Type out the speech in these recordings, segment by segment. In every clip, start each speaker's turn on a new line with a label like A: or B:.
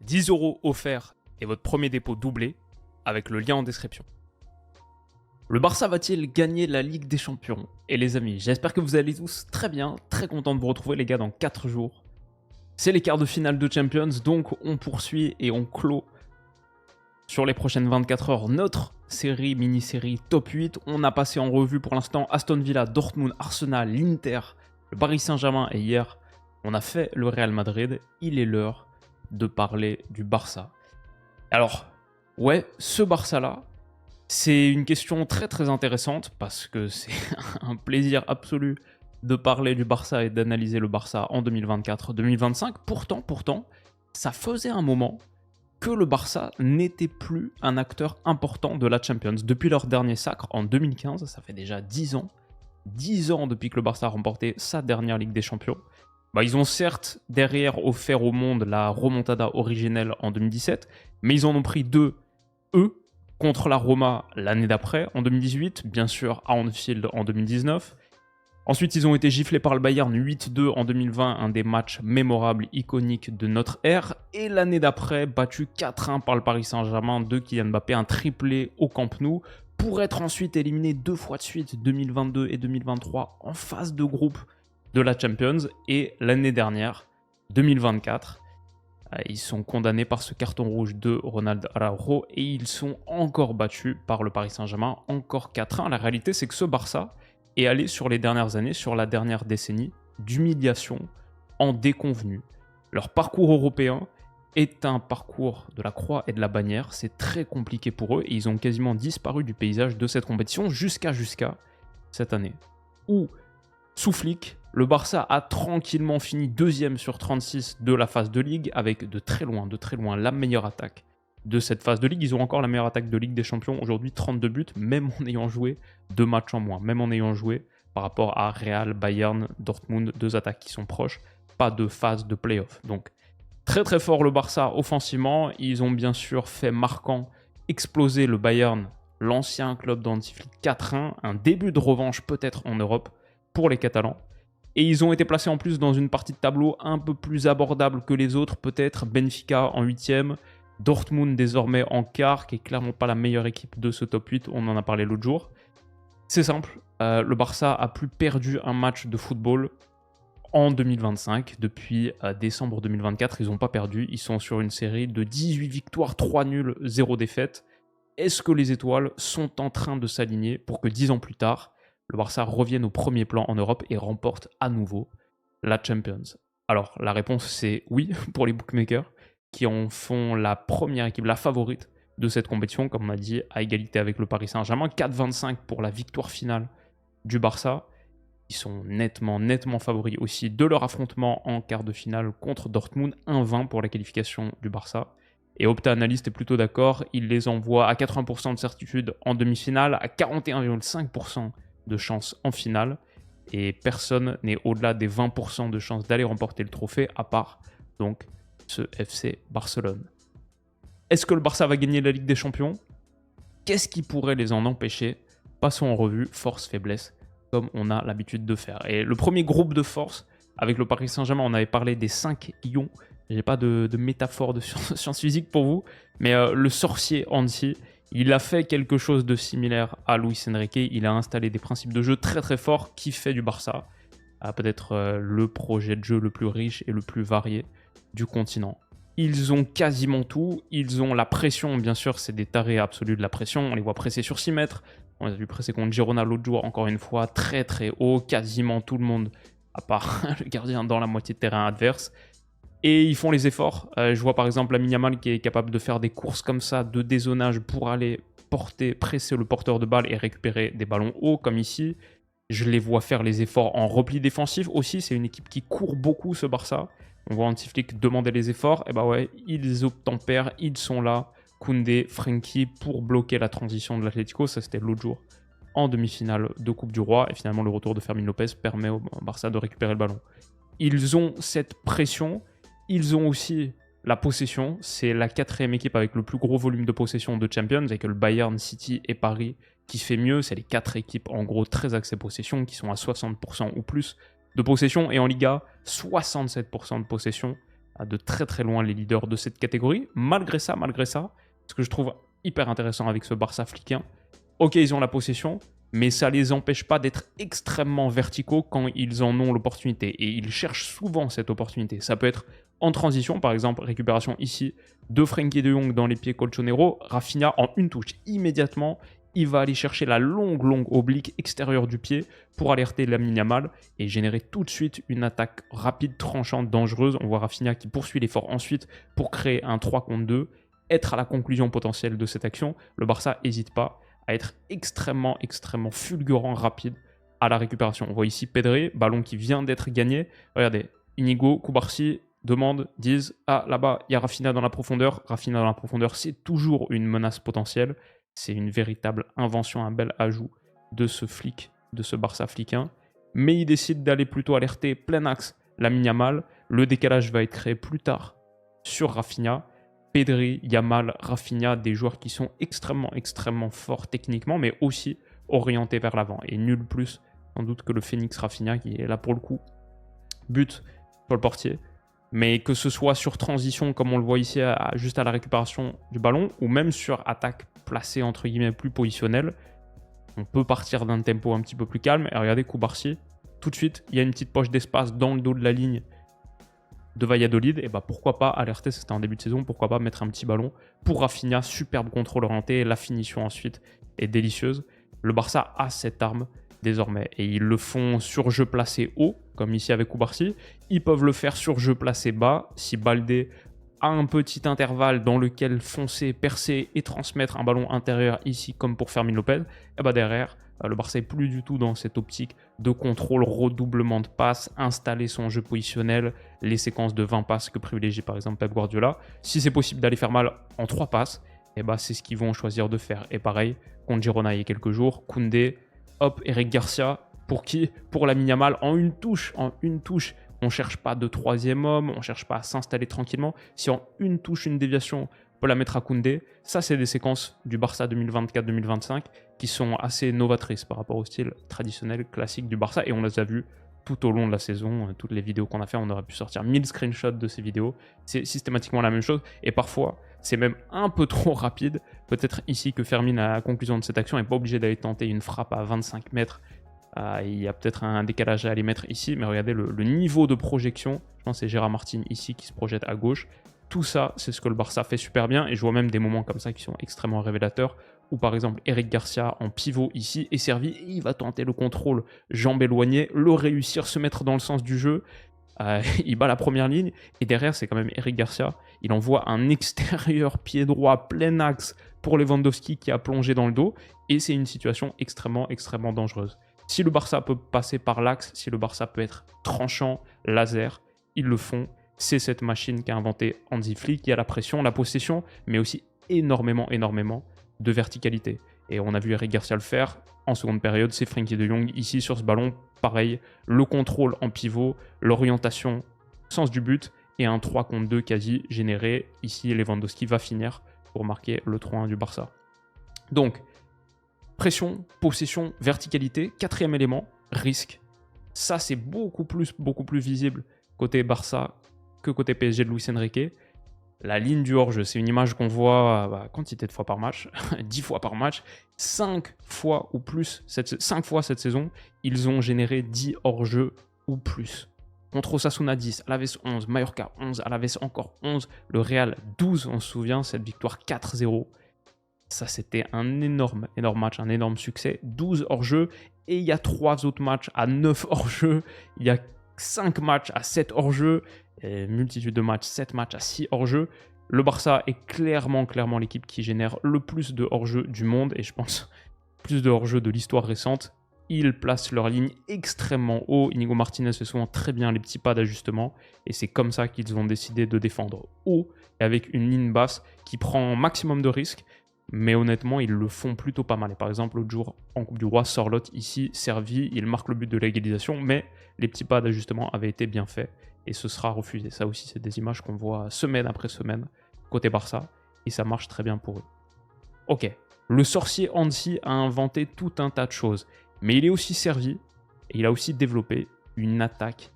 A: 10 € offerts et votre premier dépôt doublé avec le lien en description. Le Barça va-t-il gagner la Ligue des Champions? Et les amis, j'espère que vous allez tous très bien, très content de vous retrouver les gars dans 4 jours. C'est les quarts de finale de Champions, donc on poursuit et on clôt sur les prochaines 24 heures notre série, mini-série top 8. On a passé en revue pour l'instant Aston Villa, Dortmund, Arsenal, l'Inter, le Paris Saint-Germain et hier on a fait le Real Madrid. Il est l'heure de parler du Barça. Alors, ouais, ce Barça-là, c'est une question très très intéressante parce que c'est un plaisir absolu de parler du Barça et d'analyser le Barça en 2024-2025. Pourtant, ça faisait un moment que le Barça n'était plus un acteur important de la Champions. Depuis leur dernier sacre en 2015, ça fait déjà 10 ans. 10 ans depuis que le Barça a remporté sa dernière Ligue des Champions. Ils ont certes derrière offert au monde la remontada originelle en 2017, mais ils en ont pris 2, eux, contre la Roma l'année d'après, en 2018, bien sûr à Anfield en 2019. Ensuite, ils ont été giflés par le Bayern 8-2 en 2020, un des matchs mémorables, iconiques de notre ère. Et l'année d'après, battus 4-1 par le Paris Saint-Germain de Kylian Mbappé, un triplé au Camp Nou, pour être ensuite éliminé 2 fois de suite, 2022 et 2023, en phase de groupe de la Champions. Et l'année dernière, 2024, ils sont condamnés par ce carton rouge de Ronald Araujo et ils sont encore battus par le Paris Saint-Germain, encore 4-1. La réalité, c'est que ce Barça est allé sur les dernières années, sur la dernière décennie, d'humiliation en déconvenue. Leur parcours européen est un parcours de la croix et de la bannière. C'est très compliqué pour eux et ils ont quasiment disparu du paysage de cette compétition jusqu'à cette année. Où, sous Flick, le Barça a tranquillement fini 2e sur 36 de la phase de Ligue avec de très loin la meilleure attaque de cette phase de Ligue. Ils ont encore la meilleure attaque de Ligue des Champions aujourd'hui, 32 buts, même en ayant joué 2 matchs en moins, même en ayant joué par rapport à Real, Bayern, Dortmund, 2 attaques qui sont proches, pas de phase de play-off. Donc très très fort le Barça offensivement. Ils ont bien sûr fait marquant exploser le Bayern, l'ancien club d'Hansi Flick, 4-1, un début de revanche peut-être en Europe pour les Catalans. Et ils ont été placés en plus dans une partie de tableau un peu plus abordable que les autres, peut-être Benfica en 8e, Dortmund désormais en quart, qui est clairement pas la meilleure équipe de ce top 8, on en a parlé l'autre jour. C'est simple, le Barça a plus perdu un match de football en 2025. Depuis décembre 2024, ils n'ont pas perdu, ils sont sur une série de 18 victoires, 3 nuls, 0 défaites. Est-ce que les étoiles sont en train de s'aligner pour que 10 ans plus tard, le Barça revienne au premier plan en Europe et remporte à nouveau la Champions? Alors, la réponse c'est oui pour les bookmakers qui en font la première équipe, la favorite de cette compétition, comme on a dit, à égalité avec le Paris Saint-Germain. 4,25 pour la victoire finale du Barça. Ils sont nettement favoris aussi de leur affrontement en quart de finale contre Dortmund. 1,20 pour la qualification du Barça. Et Opta Analyst est plutôt d'accord, il les envoie à 80% de certitude en demi-finale, à 41,5% de chance en finale, et personne n'est au-delà des 20% de chance d'aller remporter le trophée, à part donc ce FC Barcelone. Est-ce que le Barça va gagner la Ligue des Champions? Qu'est-ce qui pourrait les en empêcher? Passons en revue force-faiblesse, comme on a l'habitude de faire. Et le premier groupe de force, avec le Paris Saint-Germain, on avait parlé des 5 lions. J'ai pas de métaphore de science physique pour vous, mais le sorcier Hansi, il a fait quelque chose de similaire à Luis Enrique. Il a installé des principes de jeu très très forts qui fait du Barça peut-être le projet de jeu le plus riche et le plus varié du continent. Ils ont quasiment tout. Ils ont la pression, bien sûr, c'est des tarés absolus de la pression. On les voit presser sur 6 mètres. On les a vu presser contre Girona l'autre jour, encore une fois, très très haut. Quasiment tout le monde, à part le gardien dans la moitié de terrain adverse. Et ils font les efforts. Je vois par exemple Lamine Yamal qui est capable de faire des courses comme ça, de dézonage pour aller presser le porteur de balle et récupérer des ballons hauts, comme ici. Je les vois faire les efforts en repli défensif aussi. C'est une équipe qui court beaucoup, ce Barça. On voit Hansi Flick demander les efforts. Et bah ouais, ils obtempèrent, ils sont là. Koundé, Frenkie pour bloquer la transition de l'Atlético. Ça, c'était l'autre jour en demi-finale de Coupe du Roi. Et finalement, le retour de Fermin Lopez permet au Barça de récupérer le ballon. Ils ont cette pression. Ils ont aussi la possession. C'est la 4e équipe avec le plus gros volume de possession de Champions, avec le Bayern, City et Paris qui fait mieux. C'est les 4 équipes en gros très axées possession qui sont à 60% ou plus de possession. Et en Liga, 67% de possession. de très très loin les leaders de cette catégorie. Malgré ça, ce que je trouve hyper intéressant avec ce Barça fliquin, ok, ils ont la possession, mais ça ne les empêche pas d'être extrêmement verticaux quand ils en ont l'opportunité. Et ils cherchent souvent cette opportunité. Ça peut être en transition, par exemple, récupération ici de Frenkie de Jong dans les pieds Colchonero. Rafinha en une touche, immédiatement, il va aller chercher la longue oblique extérieure du pied pour alerter Lamine Yamal et générer tout de suite une attaque rapide, tranchante, dangereuse. On voit Rafinha qui poursuit l'effort ensuite pour créer un 3 contre 2, être à la conclusion potentielle de cette action. Le Barça n'hésite pas à être extrêmement fulgurant, rapide à la récupération. On voit ici Pedri, ballon qui vient d'être gagné. Regardez, Inigo, Cubarsí demandent, disent « Ah, là-bas, il y a Rafinha dans la profondeur. » Rafinha dans la profondeur, c'est toujours une menace potentielle. C'est une véritable invention, un bel ajout de ce flic, de ce Barça fliquin. Mais il décide d'aller plutôt alerter plein axe Lamine Yamal. Le décalage va être créé plus tard sur Rafinha. Pedri, Yamal, Rafinha, des joueurs qui sont extrêmement forts techniquement, mais aussi orientés vers l'avant. Et nul plus, sans doute, que le Phoenix Rafinha, qui est là pour le coup. But sur le portier. Mais que ce soit sur transition, comme on le voit ici, juste à la récupération du ballon, ou même sur attaque placée, entre guillemets, plus positionnelle, on peut partir d'un tempo un petit peu plus calme. Et regardez, Cubarsí, tout de suite, il y a une petite poche d'espace dans le dos de la ligne de Valladolid, et bah pourquoi pas alerter, c'était en début de saison, pourquoi pas mettre un petit ballon pour Rafinha, superbe contrôle orienté, la finition ensuite est délicieuse. Le Barça a cette arme désormais et ils le font sur jeu placé haut, comme ici avec Cubarsí. Ils peuvent le faire sur jeu placé bas, si Baldé a un petit intervalle dans lequel foncer, percer et transmettre un ballon intérieur ici comme pour Fermin Lopez, et bah derrière, le Barça n'est plus du tout dans cette optique de contrôle, redoublement de passes, installer son jeu positionnel, les séquences de 20 passes que privilégie par exemple Pep Guardiola. Si c'est possible d'aller faire mal en 3 passes, et bah c'est ce qu'ils vont choisir de faire. Et pareil, contre Girona il y a quelques jours, Koundé, hop, Eric Garcia, pour qui? Pour Lamine Yamal, en une touche. On ne cherche pas de troisième homme, on ne cherche pas à s'installer tranquillement. Si en une touche, une déviation, on peut la mettre à Koundé. Ça, c'est des séquences du Barça 2024-2025 qui sont assez novatrices par rapport au style traditionnel, classique du Barça. Et on les a vues tout au long de la saison. Toutes les vidéos qu'on a fait, on aurait pu sortir 1000 screenshots de ces vidéos. C'est systématiquement la même chose. Et parfois, c'est même un peu trop rapide. Peut-être ici que Fermin, à la conclusion de cette action, n'est pas obligé d'aller tenter une frappe à 25 mètres. Il y a peut-être un décalage à aller mettre ici, mais regardez le niveau de projection. Je pense que c'est Gérard Martin ici qui se projette à gauche. Tout ça, c'est ce que le Barça fait super bien. Et je vois même des moments comme ça qui sont extrêmement révélateurs. Où par exemple, Eric Garcia en pivot ici est servi. Et il va tenter le contrôle, jambe éloignée, le réussir, se mettre dans le sens du jeu. Il bat la première ligne. Et derrière, c'est quand même Eric Garcia. Il envoie un extérieur pied droit plein axe pour Lewandowski qui a plongé dans le dos. Et c'est une situation extrêmement dangereuse. Si le Barça peut passer par l'axe, si le Barça peut être tranchant, laser, ils le font. C'est cette machine qu'a inventé Hansi Flick qui a la pression, la possession, mais aussi énormément de verticalité. Et on a vu Eric Garcia le faire en seconde période, c'est Frenkie de Jong ici sur ce ballon. Pareil, le contrôle en pivot, l'orientation, sens du but et un 3 contre 2 quasi généré. Ici, Lewandowski va finir pour marquer le 3-1 du Barça. Donc, pression, possession, verticalité. Quatrième élément, risque. Ça, c'est beaucoup plus visible côté Barça que côté PSG de Luis Enrique. La ligne du hors-jeu, c'est une image qu'on voit quantité de fois par match, 10 fois par match, 5 fois ou plus, 5 fois cette saison, ils ont généré 10 hors-jeu ou plus. Contre Osasuna 10, Alaves 11, Mallorca 11, Alaves encore 11, le Real 12, on se souvient, cette victoire 4-0. Ça, c'était un énorme match, un énorme succès. 12 hors-jeu. Et il y a 3 autres matchs à 9 hors-jeu. Il y a 5 matchs à 7 hors-jeu. Multitude de matchs, 7 matchs à 6 hors-jeu. Le Barça est clairement l'équipe qui génère le plus de hors-jeu du monde. Et je pense plus de hors-jeu de l'histoire récente. Ils placent leur ligne extrêmement haut. Inigo Martinez fait souvent très bien les petits pas d'ajustement. Et c'est comme ça qu'ils ont décidé de défendre haut et avec une ligne basse qui prend un maximum de risques. Mais honnêtement, ils le font plutôt pas mal. Et par exemple, l'autre jour, en Coupe du Roi, Sorloth, ici, servi, il marque le but de l'égalisation, mais les petits pas d'ajustement avaient été bien faits et ce sera refusé. Ça aussi, c'est des images qu'on voit semaine après semaine côté Barça et ça marche très bien pour eux. Ok, le sorcier Hansi a inventé tout un tas de choses, mais il est aussi servi et il a aussi développé une attaque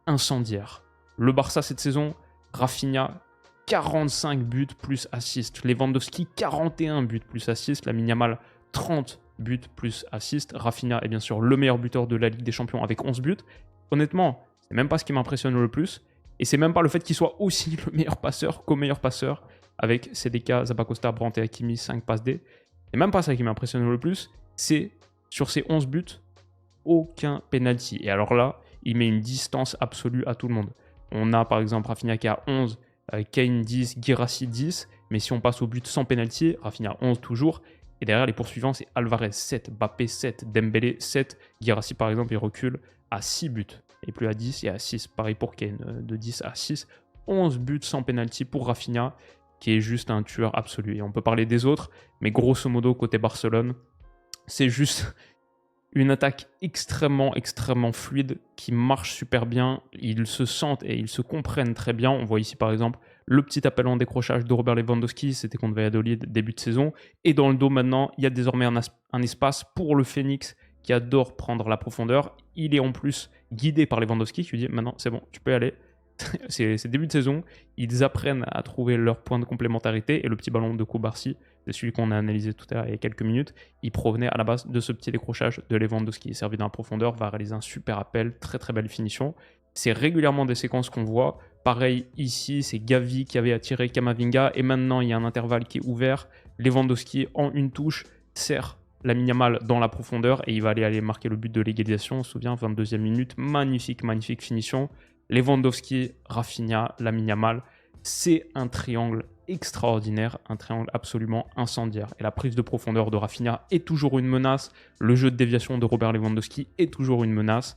A: incendiaire. Le Barça cette saison Rafinha, 45 buts plus assists. Lewandowski, 41 buts plus assists. Lamine Yamal, 30 buts plus assists. Rafinha est bien sûr le meilleur buteur de la Ligue des Champions avec 11 buts. Honnêtement, c'est même pas ce qui m'impressionne le plus. Et c'est même pas le fait qu'il soit aussi le meilleur passeur qu'au meilleur passeur avec CDK, Zappacosta, Brandt et Hakimi, 5 passes D. C'est même pas ça qui m'impressionne le plus. C'est sur ces 11 buts, aucun penalty. Et alors là, il met une distance absolue à tout le monde. On a par exemple Rafinha qui a 11, Kane 10, Guirassy 10. Mais si on passe au but sans penalty, Rafinha 11 toujours. Et derrière les poursuivants, c'est Alvarez 7, Mbappé 7, Dembélé 7. Guirassy par exemple, il recule à 6 buts. Et plus à 10 et à 6. Pareil pour Kane, de 10 à 6. 11 buts sans penalty pour Rafinha, qui est juste un tueur absolu. Et on peut parler des autres, mais grosso modo, côté Barcelone, c'est juste une attaque extrêmement fluide qui marche super bien. Ils se sentent et ils se comprennent très bien. On voit ici par exemple le petit appel en décrochage de Robert Lewandowski, c'était contre Valladolid début de saison. Et dans le dos maintenant, il y a désormais un espace pour le Phoenix qui adore prendre la profondeur. Il est en plus guidé par Lewandowski qui lui dit maintenant c'est bon, tu peux y aller. c'est début de saison, ils apprennent à trouver leur point de complémentarité et le petit ballon de Koubarsi, c'est celui qu'on a analysé tout à l'heure il y a quelques minutes, il provenait à la base de ce petit décrochage de Lewandowski. Il est servi dans la profondeur, va réaliser un super appel, très belle finition. C'est régulièrement des séquences qu'on voit. Pareil ici, c'est Gavi qui avait attiré Camavinga et maintenant il y a un intervalle qui est ouvert. Lewandowski en une touche sert Lamine Yamal dans la profondeur et il va aller marquer le but de l'égalisation. On se souvient, 22e minute, magnifique finition. Lewandowski, Rafinha, Lamine Yamal, c'est un triangle extraordinaire, un triangle absolument incendiaire. Et la prise de profondeur de Rafinha est toujours une menace, le jeu de déviation de Robert Lewandowski est toujours une menace.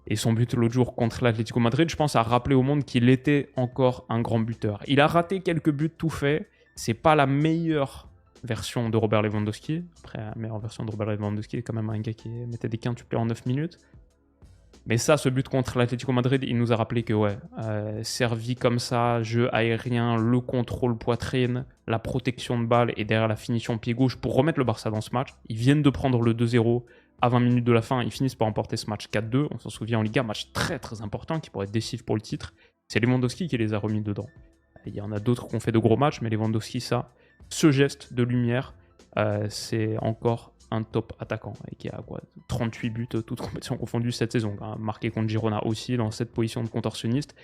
A: Et son but l'autre jour contre l'Atlético Madrid, je pense, a rappelé au monde qu'il était encore un grand buteur. Il a raté quelques buts tout faits, c'est pas la meilleure version de Robert Lewandowski. Après, la meilleure version de Robert Lewandowski est quand même un gars qui mettait des quintuplés en 9 minutes. Mais ça, ce but contre l'Atlético Madrid, il nous a rappelé que servi comme ça, jeu aérien, le contrôle poitrine, la protection de balle et derrière la finition pied gauche pour remettre le Barça dans ce match. Ils viennent de prendre le 2-0 à 20 minutes de la fin, ils finissent par emporter ce match 4-2. On s'en souvient en Liga, match très important qui pourrait être décisif pour le titre. C'est Lewandowski qui les a remis dedans. Il y en a d'autres qui ont fait de gros matchs, mais Lewandowski, ce geste de lumière, c'est encore un top attaquant et qui a 38 buts toutes compétitions confondues cette saison, marqué contre Girona aussi dans cette position de contorsionniste.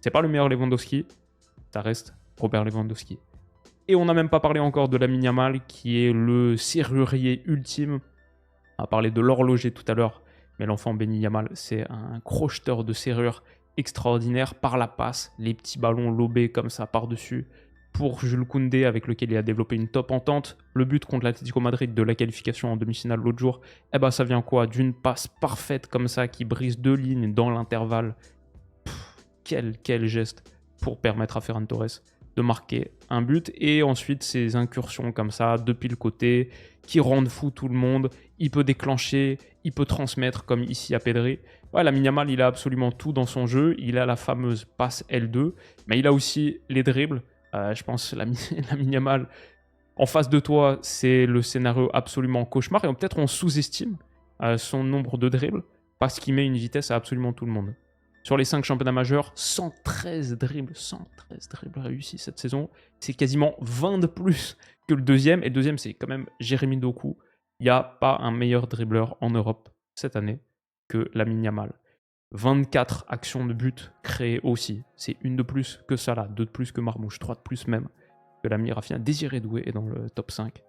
A: C'est pas le meilleur Lewandowski, ça reste Robert Lewandowski. Et on n'a même pas parlé encore de Lamine Yamal qui est le serrurier ultime. On a parlé de l'horloger tout à l'heure, mais l'enfant béni Yamal, c'est un crocheteur de serrure extraordinaire par la passe, les petits ballons lobés comme ça par-dessus. Pour Jules Koundé, avec lequel il a développé une top entente, le but contre l'Atlético Madrid de la qualification en demi-finale l'autre jour, ça vient quoi? D'une passe parfaite comme ça qui brise 2 lignes dans l'intervalle. Quel geste pour permettre à Ferran Torres de marquer un but. Et ensuite, ces incursions comme ça, depuis le côté, qui rendent fou tout le monde. Il peut déclencher, il peut transmettre, comme ici à Pedri. Lamine Yamal, il a absolument tout dans son jeu. Il a la fameuse passe L2, mais il a aussi les dribbles. Je pense Lamine Yamal, en face de toi, c'est le scénario absolument cauchemar. Et peut-être on sous-estime son nombre de dribbles parce qu'il met une vitesse à absolument tout le monde. Sur les 5 championnats majeurs, 113 dribbles réussis cette saison. C'est quasiment 20 de plus que le deuxième. Et le deuxième, c'est quand même Jérémy Doku. Il n'y a pas un meilleur dribbleur en Europe cette année que Lamine Yamal. 24 actions de but créées aussi. C'est une de plus que Salah, 2 de plus que Marmouche, 3 de plus même que l'ami Rafinha. Désiré Doué est dans le top 5.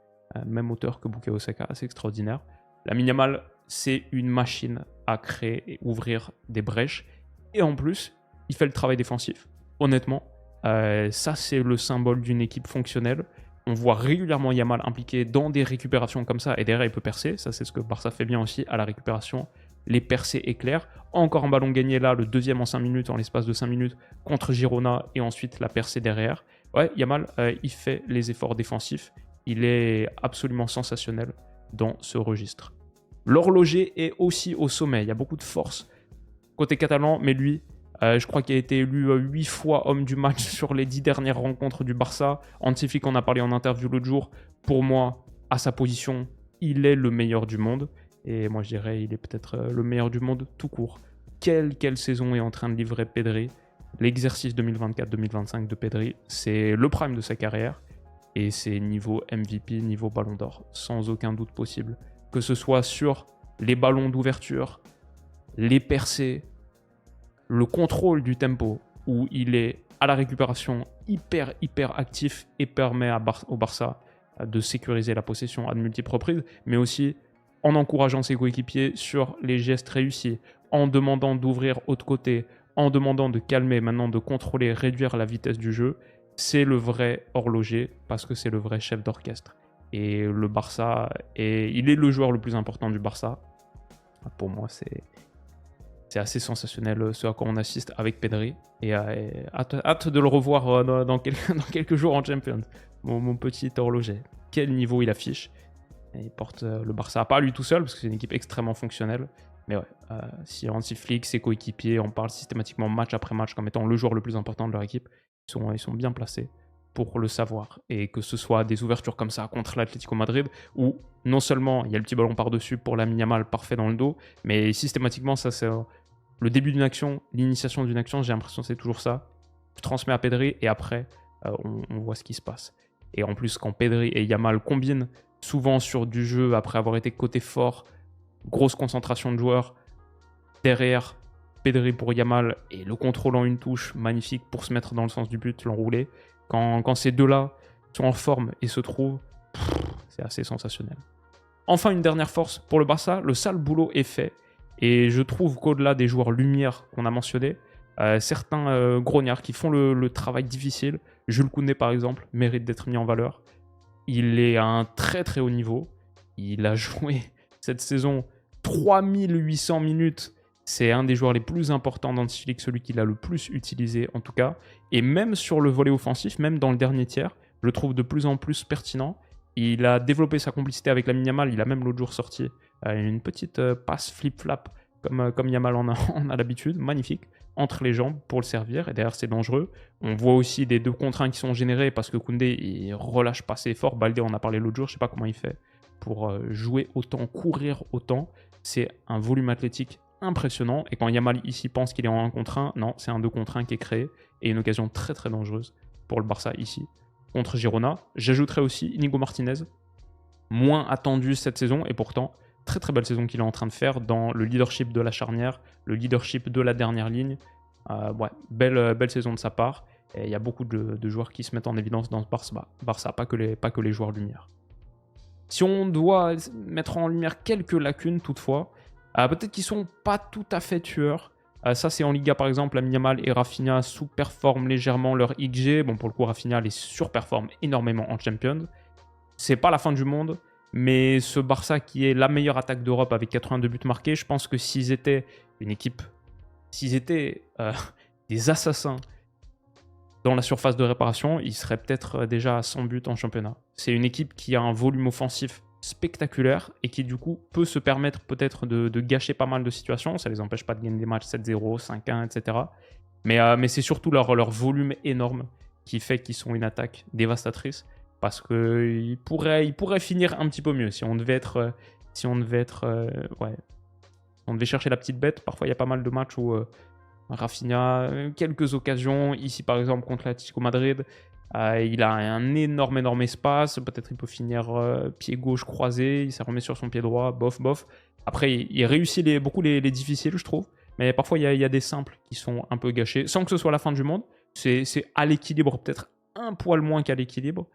A: Même hauteur que Bukayo Saka, assez extraordinaire. Lamine Yamal, c'est une machine à créer et ouvrir des brèches. Et en plus, il fait le travail défensif. Honnêtement, ça c'est le symbole d'une équipe fonctionnelle. On voit régulièrement Yamal impliqué dans des récupérations comme ça. Et derrière, il peut percer. Ça, c'est ce que Barça fait bien aussi à la récupération. Les percées éclairs. Encore un ballon gagné là, le deuxième en 5 minutes, en l'espace de 5 minutes, contre Girona, et ensuite la percée derrière. Yamal, il fait les efforts défensifs. Il est absolument sensationnel dans ce registre. L'horloger est aussi au sommet. Il y a beaucoup de force côté catalan, mais lui, je crois qu'il a été élu 8 fois homme du match sur les 10 dernières rencontres du Barça. Hansi Flick en a parlé en interview l'autre jour. Pour moi, à sa position, il est le meilleur du monde. Et moi, je dirais, il est peut-être le meilleur du monde tout court. Quelle saison est en train de livrer Pedri. l'exercice 2024-2025 de Pedri, c'est le prime de sa carrière et c'est niveau MVP, niveau ballon d'or, sans aucun doute possible. Que ce soit sur les ballons d'ouverture, les percées, le contrôle du tempo, où il est à la récupération hyper actif et permet au Barça de sécuriser la possession à de multiples reprises, mais aussi en encourageant ses coéquipiers sur les gestes réussis, en demandant d'ouvrir autre côté, en demandant de calmer, maintenant de contrôler, réduire la vitesse du jeu. C'est le vrai horloger parce que c'est le vrai chef d'orchestre. Et le Barça, il est le joueur le plus important du Barça. Pour moi, c'est assez sensationnel ce à quoi on assiste avec Pedri. Et hâte de le revoir dans quelques jours en Champions. Mon petit horloger. Quel niveau il affiche. Et il porte le Barça, pas lui tout seul, parce que c'est une équipe extrêmement fonctionnelle. Mais ouais, si Hansi Flick, ses coéquipiers, on parle systématiquement match après match comme étant le joueur le plus important de leur équipe, ils sont bien placés pour le savoir. Et que ce soit des ouvertures comme ça contre l'Atlético Madrid, où non seulement il y a le petit ballon par-dessus pour Lamine Yamal parfait dans le dos, mais systématiquement, ça c'est le début d'une action, l'initiation d'une action, j'ai l'impression que c'est toujours ça. Je transmets à Pedri et après, on voit ce qui se passe. Et en plus, quand Pedri et Yamal combinent souvent sur du jeu après avoir été côté fort, grosse concentration de joueurs, derrière Pedri pour Yamal et le contrôle en une touche magnifique pour se mettre dans le sens du but, l'enrouler. Quand ces deux-là sont en forme et se trouvent, c'est assez sensationnel. Enfin, une dernière force pour le Barça, le sale boulot est fait. Et je trouve qu'au-delà des joueurs lumière qu'on a mentionnés, certains grognards qui font le travail difficile, Jules Koundé par exemple, mérite d'être mis en valeur. Il est à un très haut niveau. Il a joué cette saison 3800 minutes. C'est un des joueurs les plus importants dans ce league, celui qu'il a le plus utilisé en tout cas. Et même sur le volet offensif, même dans le dernier tiers, je le trouve de plus en plus pertinent. Il a développé sa complicité avec Lamine Yamal. Il a même l'autre jour sorti une petite passe flip-flap comme Yamal en a l'habitude. Magnifique. Entre les jambes pour le servir. Et derrière, c'est dangereux. On voit aussi des 2 contre 1 qui sont générés parce que Koundé, il relâche pas ses efforts. Baldé, on en a parlé l'autre jour. Je sais pas comment il fait pour jouer autant, courir autant. C'est un volume athlétique impressionnant. Et quand Yamal ici pense qu'il est en 1 contre 1, non, c'est un 2 contre 1 qui est créé. Et une occasion très dangereuse pour le Barça ici. Contre Girona. J'ajouterais aussi Inigo Martinez, moins attendu cette saison, et pourtant, très belle saison qu'il est en train de faire dans le leadership de la charnière, le leadership de la dernière ligne. Ouais, belle saison de sa part, et il y a beaucoup de joueurs qui se mettent en évidence dans ce Barça, pas que les joueurs lumière. Si on doit mettre en lumière quelques lacunes toutefois, peut-être qu'ils sont pas tout à fait tueurs. Ça, c'est en Liga, par exemple, Lamine Yamal et Rafinha sous-performent légèrement leur XG. Bon, pour le coup, Rafinha les surperforme énormément en Champions. C'est pas la fin du monde, mais ce Barça qui est la meilleure attaque d'Europe avec 82 buts marqués, je pense que s'ils étaient une équipe, s'ils étaient des assassins dans la surface de réparation, ils seraient peut-être déjà à 100 buts en championnat. C'est une équipe qui a un volume offensif spectaculaire et qui du coup peut se permettre peut-être de gâcher pas mal de situations. Ça les empêche pas de gagner des matchs 7-0, 5-1, etc. Mais c'est surtout leur volume énorme qui fait qu'ils sont une attaque dévastatrice, parce qu'ils pourraient finir un petit peu mieux si on devait chercher la petite bête. Parfois il y a pas mal de matchs où Rafinha, quelques occasions, ici par exemple contre l'Atlético Madrid, il a un énorme espace, peut-être il peut finir pied gauche croisé, il s'est remis sur son pied droit, bof. Après il réussit beaucoup les difficiles, je trouve, mais parfois il y a des simples qui sont un peu gâchés, sans que ce soit la fin du monde. C'est à l'équilibre, peut-être un poil moins qu'à l'équilibre.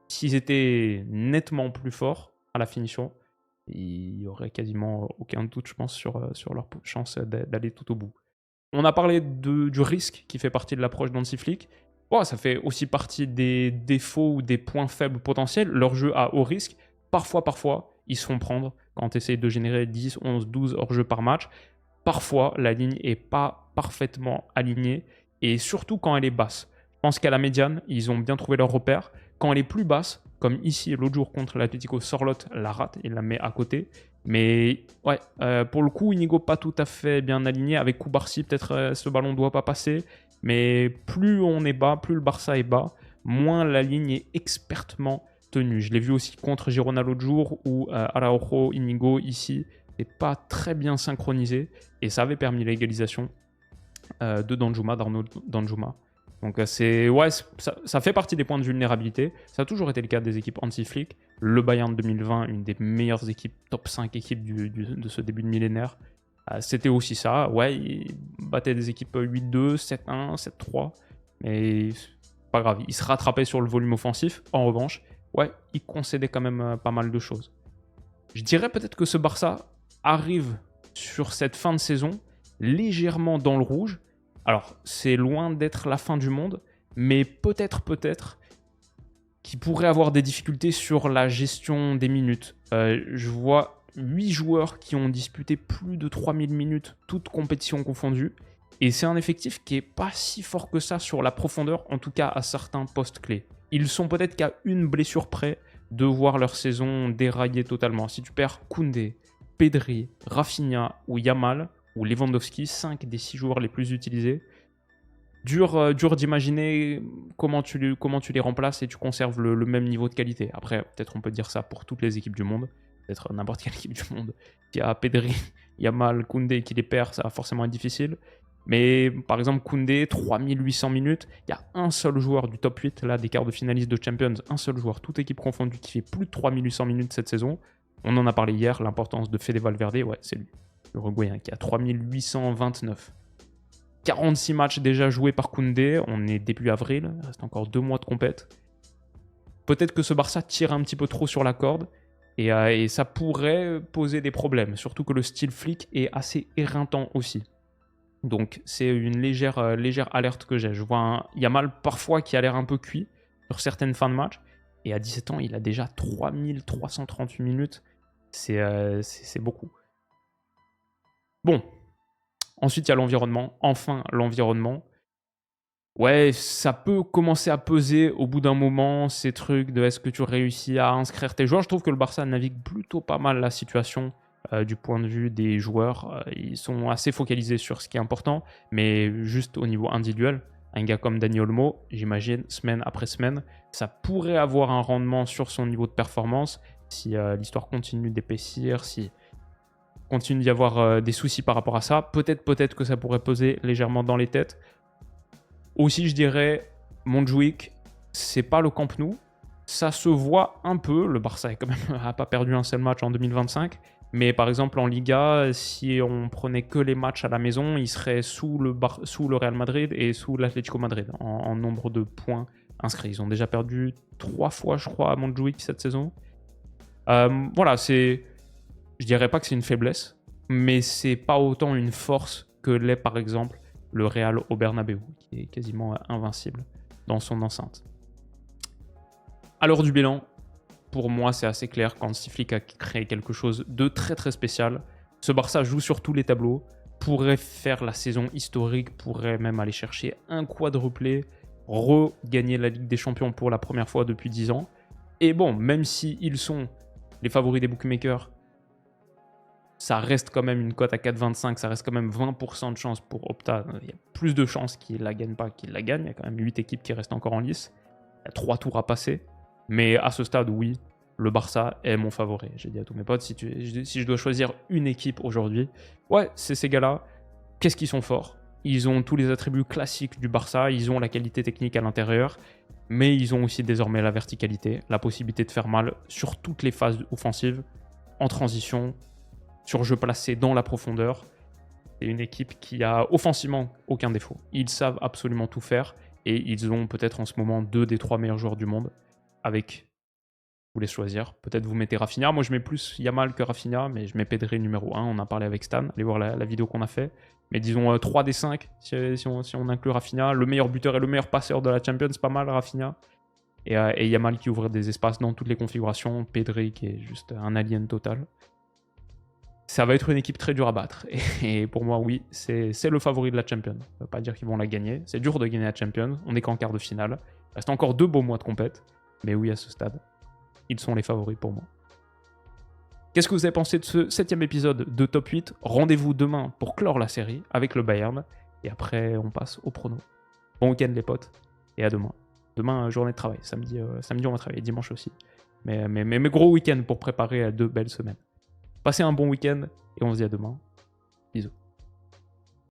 A: S'ils étaient nettement plus forts à la finition, il y aurait quasiment aucun doute, je pense, sur leur chance d'aller tout au bout. On a parlé du risque qui fait partie de l'approche d'Hansi Flick. Bon, ça fait aussi partie des défauts ou des points faibles potentiels. Leur jeu à haut risque, parfois, ils se font prendre quand tu essayes de générer 10, 11, 12 hors-jeu par match. Parfois, la ligne n'est pas parfaitement alignée, et surtout quand elle est basse. Je pense qu'à la médiane, ils ont bien trouvé leur repère. Quand elle est plus basse, comme ici l'autre jour contre l'Atlético, Sorloth la rate, il la met à côté. Mais ouais, pour le coup, Inigo pas tout à fait bien aligné. Avec Koubarsi, peut-être ce ballon ne doit pas passer. Mais plus on est bas, plus le Barça est bas, moins la ligne est expertement tenue. Je l'ai vu aussi contre Girona l'autre jour, où Araujo, Inigo ici, n'est pas très bien synchronisé. Et ça avait permis l'égalisation. de Danjuma, d'Arnaud Danjuma. Donc ça fait partie des points de vulnérabilité. Ça a toujours été le cas des équipes anti-Flick. Le Bayern 2020, une des meilleures équipes, top 5 équipes de ce début de millénaire. C'était aussi ça. Ouais, ils battaient des équipes 8-2, 7-1, 7-3. Mais c'est pas grave, ils se rattrapaient sur le volume offensif. En revanche, ouais, ils concédaient quand même pas mal de choses. Je dirais peut-être que ce Barça arrive sur cette fin de saison légèrement dans le rouge. Alors, c'est loin d'être la fin du monde, mais peut-être qu'il pourrait avoir des difficultés sur la gestion des minutes. Je vois 8 joueurs qui ont disputé plus de 3000 minutes, toutes compétitions confondues. Et c'est un effectif qui n'est pas si fort que ça sur la profondeur, en tout cas à certains postes clés. Ils sont peut-être qu'à une blessure près de voir leur saison dérailler totalement. Si tu perds Koundé, Pedri, Rafinha ou Yamal, ou Lewandowski, 5 des 6 joueurs les plus utilisés, dur d'imaginer comment tu les remplaces et tu conserves le même niveau de qualité. Après, peut-être on peut dire ça pour toutes les équipes du monde, peut-être n'importe quelle équipe du monde qui a Pedri, Yamal, Koundé qui les perd, ça va forcément être difficile. Mais par exemple, Koundé, 3800 minutes, il y a un seul joueur du top 8 là, des quarts de finalistes de Champions, un seul joueur, toute équipe confondue, qui fait plus de 3800 minutes cette saison. On en a parlé hier, l'importance de Fede Valverde, ouais, c'est lui, l'Uruguayen, qui a 3829. 46 matchs déjà joués par Koundé, on est début avril, il reste encore 2 mois de compète. Peut-être que ce Barça tire un petit peu trop sur la corde, et ça pourrait poser des problèmes, surtout que le style Flick est assez éreintant aussi. Donc c'est une légère alerte que j'ai. Je vois un Yamal parfois qui a l'air un peu cuit sur certaines fins de match. Et à 17 ans, il a déjà 3338 minutes. C'est beaucoup. Bon. Ensuite, il y a l'environnement. Enfin, l'environnement. Ouais, ça peut commencer à peser au bout d'un moment, ces trucs de est-ce que tu réussis à inscrire tes joueurs. Je trouve que le Barça navigue plutôt pas mal la situation. Du point de vue des joueurs, ils sont assez focalisés sur ce qui est important, mais juste au niveau individuel, un gars comme Dani Olmo, j'imagine, semaine après semaine, ça pourrait avoir un rendement sur son niveau de performance si l'histoire continue d'épaissir, si continue d'y avoir des soucis par rapport à ça. Peut-être que ça pourrait peser légèrement dans les têtes. Aussi, je dirais, Montjuïc, c'est pas le Camp Nou, ça se voit un peu, le Barça n'a pas perdu un seul match en 2025, mais par exemple en Liga, si on prenait que les matchs à la maison, il serait sous le Real Madrid et sous l'Atlético Madrid en nombre de points inscrits. Ils ont déjà perdu 3 fois, je crois, à Montjuïc cette saison. Voilà, je dirais pas que c'est une faiblesse, mais c'est pas autant une force que l'est par exemple le Real au Bernabéu, qui est quasiment invincible dans son enceinte. À l'heure du bilan, pour moi, c'est assez clair quand Flick a créé quelque chose de très très spécial. Ce Barça joue sur tous les tableaux, pourrait faire la saison historique, pourrait même aller chercher un quadruplé, regagner la Ligue des Champions pour la première fois depuis 10 ans. Et bon, même s'ils sont les favoris des bookmakers, ça reste quand même une cote à 4,25, ça reste quand même 20% de chance pour Opta. Il y a plus de chances qu'ils la gagnent pas qu'ils la gagnent. Il y a quand même 8 équipes qui restent encore en lice. Il y a 3 tours à passer. Mais à ce stade, oui, le Barça est mon favori. J'ai dit à tous mes potes, si je dois choisir une équipe aujourd'hui, ouais, c'est ces gars-là. Qu'est-ce qu'ils sont forts? Ils ont tous les attributs classiques du Barça, ils ont la qualité technique à l'intérieur, mais ils ont aussi désormais la verticalité, la possibilité de faire mal sur toutes les phases offensives, en transition, sur jeu placé dans la profondeur. C'est une équipe qui a offensivement aucun défaut. Ils savent absolument tout faire et ils ont peut-être en ce moment 2 des 3 meilleurs joueurs du monde. Avec, vous voulez choisir, peut-être vous mettez Rafinha. Moi je mets plus Yamal que Rafinha, mais je mets Pedri numéro 1. On a parlé avec Stan, allez voir la vidéo qu'on a fait. Mais disons 3 des 5 si on inclut Rafinha. Le meilleur buteur et le meilleur passeur de la Champions, c'est pas mal Rafinha. Et Yamal qui ouvre des espaces dans toutes les configurations. Pedri qui est juste un alien total. Ça va être une équipe très dure à battre. Et pour moi, oui, c'est le favori de la Champions. Ça ne veut pas dire qu'ils vont la gagner. C'est dur de gagner la Champions. On n'est qu'en quart de finale. Il reste encore 2 beaux mois de compète. Mais oui, à ce stade, ils sont les favoris pour moi. Qu'est-ce que vous avez pensé de ce 7e épisode de Top 8 ? Rendez-vous demain pour clore la série avec le Bayern. Et après, on passe au prono. Bon week-end les potes. Et à demain. Demain, journée de travail. Samedi, on va travailler. Dimanche aussi. Mais gros week-end pour préparer 2 belles semaines. Passez un bon week-end et on se dit à demain. Bisous.